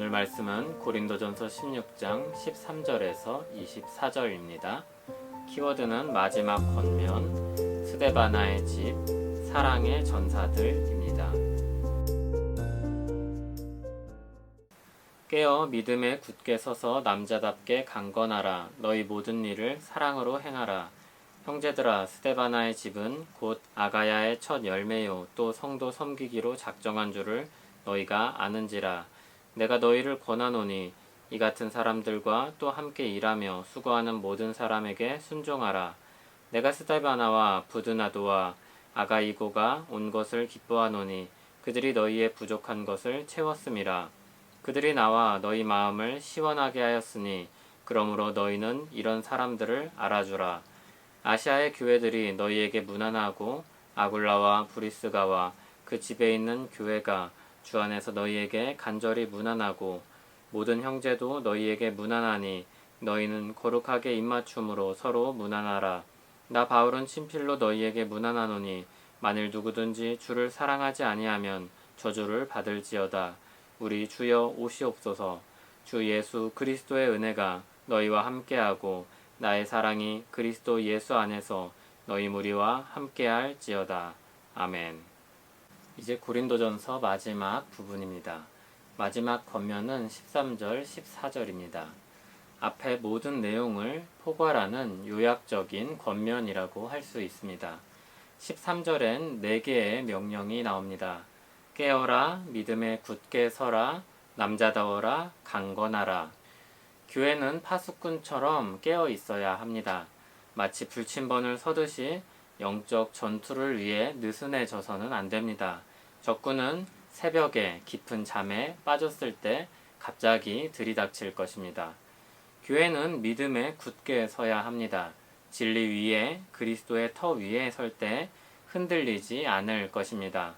오늘 말씀은 고린도전서 16장 13절에서 24절입니다. 키워드는 마지막 권면, 스데바나의 집, 사랑의 전사들입니다. 깨어 믿음에 굳게 서서 남자답게 강건하라. 너희 모든 일을 사랑으로 행하라. 형제들아, 스데바나의 집은 곧 아가야의 첫 열매요 또 성도 섬기기로 작정한 줄을 너희가 아는지라. 내가 너희를 권하노니 이 같은 사람들과 또 함께 일하며 수고하는 모든 사람에게 순종하라. 내가 스데바나와 부드나도와 아가이고가 온 것을 기뻐하노니 그들이 너희의 부족한 것을 채웠음이라. 그들이 나와 너희 마음을 시원하게 하였으니 그러므로 너희는 이런 사람들을 알아주라. 아시아의 교회들이 너희에게 문안하고 아굴라와 브리스가와 그 집에 있는 교회가 주 안에서 너희에게 간절히 문안하고 모든 형제도 너희에게 문안하니 너희는 거룩하게 입맞춤으로 서로 문안하라. 나 바울은 친필로 너희에게 문안하노니 만일 누구든지 주를 사랑하지 아니하면 저주를 받을지어다. 우리 주여 오시옵소서. 주 예수 그리스도의 은혜가 너희와 함께하고 나의 사랑이 그리스도 예수 안에서 너희 무리와 함께할지어다. 아멘. 이제 고린도전서 마지막 부분입니다. 마지막 권면은 13절, 14절입니다. 앞에 모든 내용을 포괄하는 요약적인 권면이라고 할 수 있습니다. 13절엔 4개의 명령이 나옵니다. 깨어라, 믿음에 굳게 서라, 남자다워라, 강건하라. 교회는 파수꾼처럼 깨어 있어야 합니다. 마치 불침번을 서듯이 영적 전투를 위해 느슨해져서는 안 됩니다. 적군은 새벽에 깊은 잠에 빠졌을 때 갑자기 들이닥칠 것입니다. 교회는 믿음에 굳게 서야 합니다. 진리 위에 그리스도의 터 위에 설 때 흔들리지 않을 것입니다.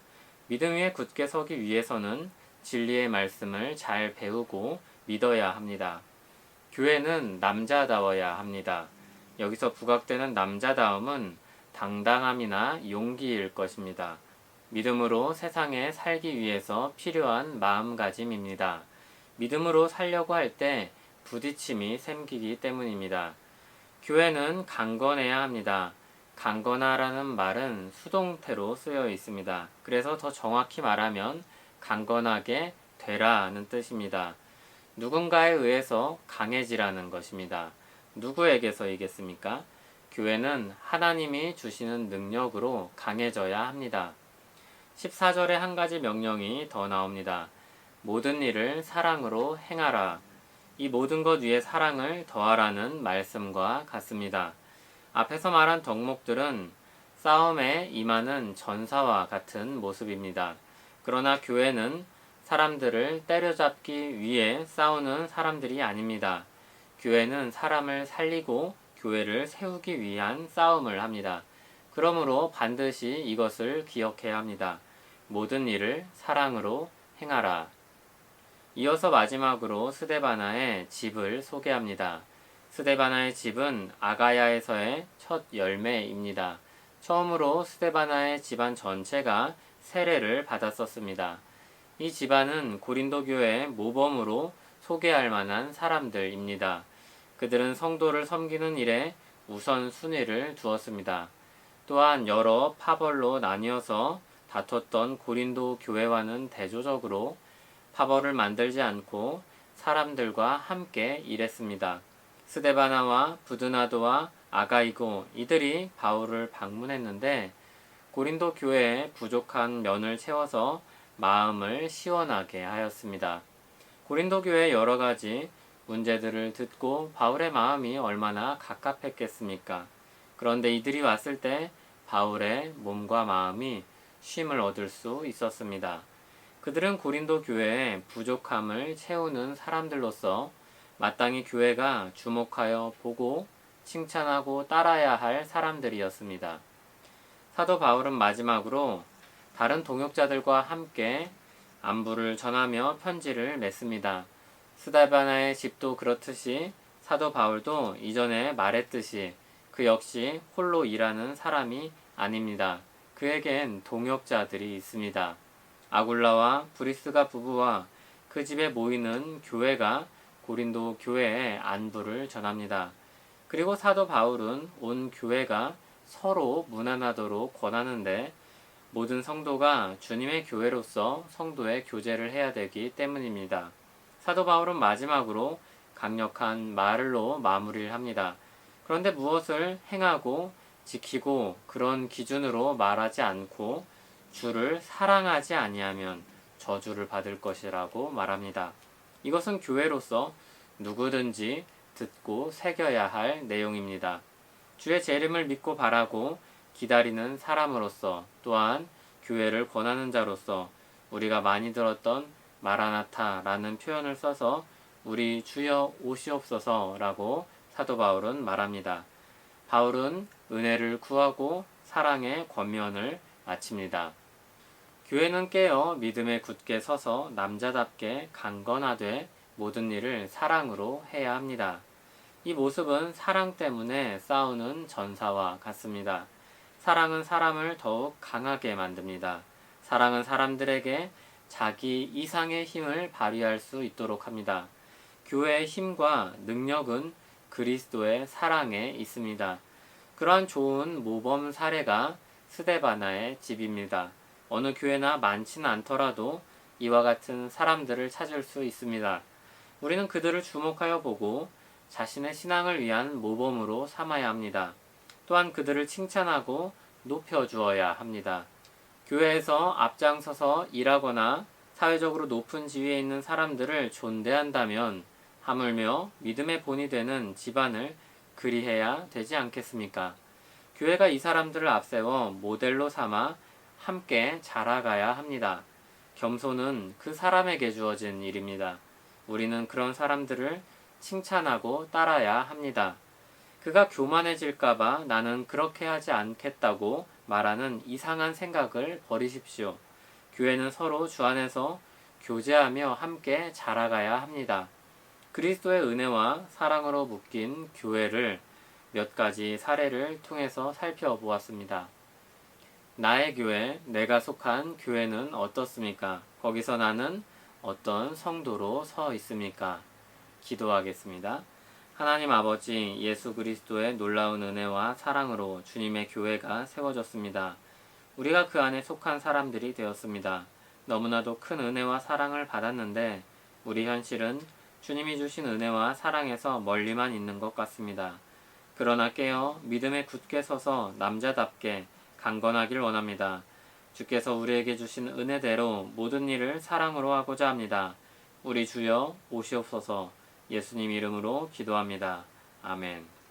믿음 위에 굳게 서기 위해서는 진리의 말씀을 잘 배우고 믿어야 합니다. 교회는 남자다워야 합니다. 여기서 부각되는 남자다움은 당당함이나 용기일 것입니다. 믿음으로 세상에 살기 위해서 필요한 마음가짐입니다. 믿음으로 살려고 할 때 부딪힘이 생기기 때문입니다. 교회는 강건해야 합니다. 강건하라는 말은 수동태로 쓰여 있습니다. 그래서 더 정확히 말하면 강건하게 되라는 뜻입니다. 누군가에 의해서 강해지라는 것입니다. 누구에게서이겠습니까? 교회는 하나님이 주시는 능력으로 강해져야 합니다. 14절에 한 가지 명령이 더 나옵니다. 모든 일을 사랑으로 행하라. 이 모든 것 위에 사랑을 더하라는 말씀과 같습니다. 앞에서 말한 덕목들은 싸움에 임하는 전사와 같은 모습입니다. 그러나 교회는 사람들을 때려잡기 위해 싸우는 사람들이 아닙니다. 교회는 사람을 살리고 교회를 세우기 위한 싸움을 합니다. 그러므로 반드시 이것을 기억해야 합니다. 모든 일을 사랑으로 행하라. 이어서 마지막으로 스데바나의 집을 소개합니다. 스데바나의 집은 아가야에서의 첫 열매입니다. 처음으로 스데바나의 집안 전체가 세례를 받았었습니다. 이 집안은 고린도 교회의 모범으로 소개할 만한 사람들입니다. 그들은 성도를 섬기는 일에 우선순위를 두었습니다. 또한 여러 파벌로 나뉘어서 다퉜던 고린도 교회와는 대조적으로 파벌을 만들지 않고 사람들과 함께 일했습니다. 스데바나와 부드나도와 아가이고 이들이 바울을 방문했는데 고린도 교회의 부족한 면을 채워서 마음을 시원하게 하였습니다. 고린도 교회의 여러 가지 문제들을 듣고 바울의 마음이 얼마나 갑갑했겠습니까? 그런데 이들이 왔을 때 바울의 몸과 마음이 쉼을 얻을 수 있었습니다. 그들은 고린도 교회의 부족함을 채우는 사람들로서 마땅히 교회가 주목하여 보고 칭찬하고 따라야 할 사람들이었습니다. 사도 바울은 마지막으로 다른 동역자들과 함께 안부를 전하며 편지를 맺습니다. 스데바나의 집도 그렇듯이 사도 바울도 이전에 말했듯이 그 역시 홀로 일하는 사람이 아닙니다. 그에겐 동역자들이 있습니다. 아굴라와 브리스가 부부와 그 집에 모이는 교회가 고린도 교회에 안부를 전합니다. 그리고 사도 바울은 온 교회가 서로 무난하도록 권하는데 모든 성도가 주님의 교회로서 성도의 교제를 해야 되기 때문입니다. 사도 바울은 마지막으로 강력한 말로 마무리를 합니다. 그런데 무엇을 행하고 지키고 그런 기준으로 말하지 않고 주를 사랑하지 아니하면 저주를 받을 것이라고 말합니다. 이것은 교회로서 누구든지 듣고 새겨야 할 내용입니다. 주의 재림을 믿고 바라고 기다리는 사람으로서 또한 교회를 권하는 자로서 우리가 많이 들었던 마라나타라는 표현을 써서 우리 주여 오시옵소서라고 사도 바울은 말합니다. 바울은 은혜를 구하고 사랑의 권면을 마칩니다. 교회는 깨어 믿음에 굳게 서서 남자답게 강건하되 모든 일을 사랑으로 해야 합니다. 이 모습은 사랑 때문에 싸우는 전사와 같습니다. 사랑은 사람을 더욱 강하게 만듭니다. 사랑은 사람들에게 자기 이상의 힘을 발휘할 수 있도록 합니다. 교회의 힘과 능력은 그리스도의 사랑에 있습니다. 그러한 좋은 모범 사례가 스데바나의 집입니다. 어느 교회나 많지는 않더라도 이와 같은 사람들을 찾을 수 있습니다. 우리는 그들을 주목하여 보고 자신의 신앙을 위한 모범으로 삼아야 합니다. 또한 그들을 칭찬하고 높여주어야 합니다. 교회에서 앞장서서 일하거나 사회적으로 높은 지위에 있는 사람들을 존대한다면 하물며 믿음의 본이 되는 집안을 그리해야 되지 않겠습니까? 교회가 이 사람들을 앞세워 모델로 삼아 함께 자라가야 합니다. 겸손은 그 사람에게 주어진 일입니다. 우리는 그런 사람들을 칭찬하고 따라야 합니다. 그가 교만해질까봐 나는 그렇게 하지 않겠다고 말하는 이상한 생각을 버리십시오. 교회는 서로 주 안에서 교제하며 함께 자라가야 합니다. 그리스도의 은혜와 사랑으로 묶인 교회를 몇 가지 사례를 통해서 살펴보았습니다. 나의 교회, 내가 속한 교회는 어떻습니까? 거기서 나는 어떤 성도로 서 있습니까? 기도하겠습니다. 하나님 아버지, 예수 그리스도의 놀라운 은혜와 사랑으로 주님의 교회가 세워졌습니다. 우리가 그 안에 속한 사람들이 되었습니다. 너무나도 큰 은혜와 사랑을 받았는데 우리 현실은 주님이 주신 은혜와 사랑에서 멀리만 있는 것 같습니다. 그러나 깨어 믿음에 굳게 서서 남자답게 강건하길 원합니다. 주께서 우리에게 주신 은혜대로 모든 일을 사랑으로 하고자 합니다. 우리 주여 오시옵소서. 예수님 이름으로 기도합니다. 아멘.